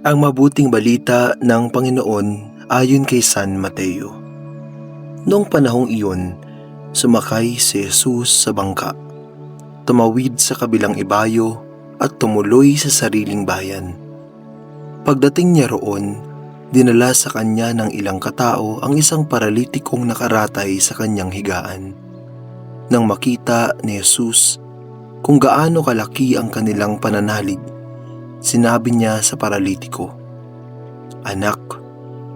Ang mabuting balita ng Panginoon ayon kay San Mateo. Noong panahong iyon, sumakay si Jesus sa bangka, tumawid sa kabilang ibayo at tumuloy sa sariling bayan. Pagdating niya roon, dinala sa kanya ng ilang katao ang isang paralitikong nakaratay sa kanyang higaan. Nang makita ni Jesus kung gaano kalaki ang kanilang pananalig, sinabi niya sa paralitiko, "Anak,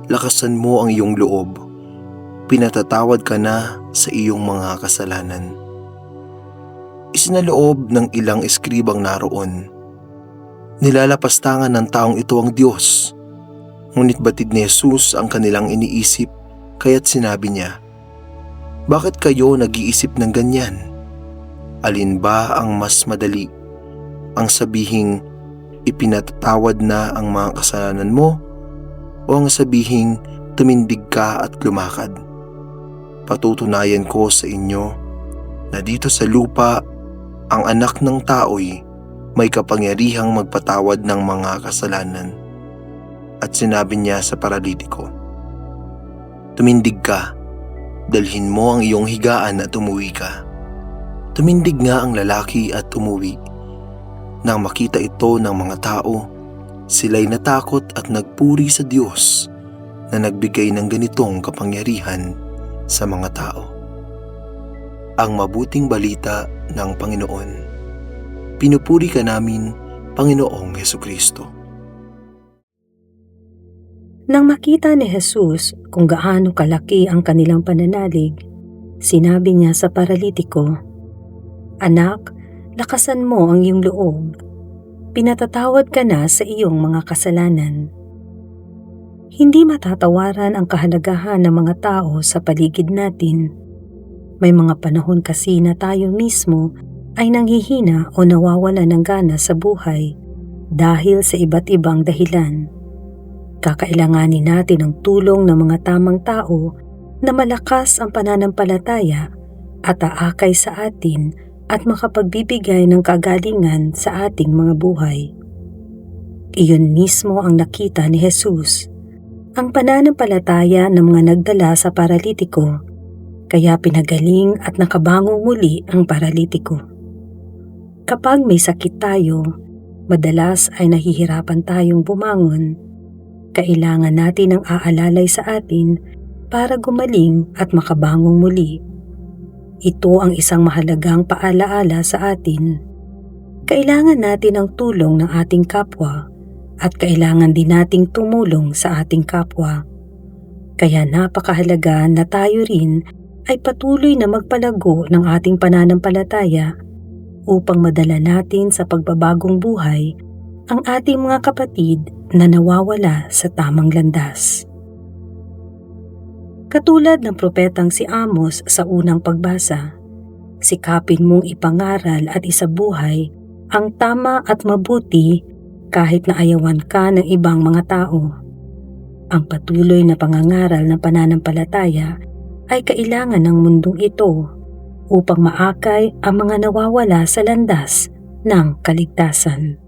lakasan mo ang iyong loob. Pinatatawad ka na sa iyong mga kasalanan." Isinaloob ng ilang eskribang naroon. Nilalapastangan ng taong ito ang Diyos. Ngunit batid ni Jesus ang kanilang iniisip, kaya't sinabi niya, "Bakit kayo nag-iisip ng ganyan? Alin ba ang mas madali? Ang sabihing, ipinatatawad na ang mga kasalanan mo, o ang sabihing, tumindig ka at lumakad? Patutunayan ko sa inyo na dito sa lupa, ang anak ng tao'y may kapangyarihang magpatawad ng mga kasalanan." At sinabi niya sa paralitiko, "Tumindig ka, dalhin mo ang iyong higaan at umuwi ka." Tumindig nga ang lalaki at umuwi. Nang makita ito ng mga tao, sila'y natakot at nagpuri sa Diyos na nagbigay ng ganitong kapangyarihan sa mga tao. Ang mabuting balita ng Panginoon. Pinupuri ka namin, Panginoong Hesukristo. Nang makita ni Jesus kung gaano kalaki ang kanilang pananalig, sinabi niya sa paralitiko, "Anak, lakasan mo ang iyong loob. Pinatatawad ka na sa iyong mga kasalanan." Hindi matatawaran ang kahalagahan ng mga tao sa paligid natin. May mga panahon kasi na tayo mismo ay nanghihina o nawawala ng gana sa buhay dahil sa iba't ibang dahilan. Kakailanganin natin ang tulong ng mga tamang tao na malakas ang pananampalataya at aakay sa atin at makapagbibigay ng kagalingan sa ating mga buhay. Iyon mismo ang nakita ni Jesus, ang pananampalataya ng mga nagdala sa paralitiko, kaya pinagaling at nakabangong muli ang paralitiko. Kapag may sakit tayo, madalas ay nahihirapan tayong bumangon. Kailangan natin ang aalalay sa atin para gumaling at makabangong muli. Ito ang isang mahalagang paalaala sa atin. Kailangan natin ang tulong ng ating kapwa at kailangan din nating tumulong sa ating kapwa. Kaya napakahalaga na tayo rin ay patuloy na magpalago ng ating pananampalataya upang madala natin sa pagbabagong buhay ang ating mga kapatid na nawawala sa tamang landas. Katulad ng propetang si Amos sa unang pagbasa, sikapin mong ipangaral at isabuhay ang tama at mabuti kahit na ayawan ka ng ibang mga tao. Ang patuloy na pangangaral ng pananampalataya ay kailangan ng mundong ito upang maakay ang mga nawawala sa landas ng kaligtasan.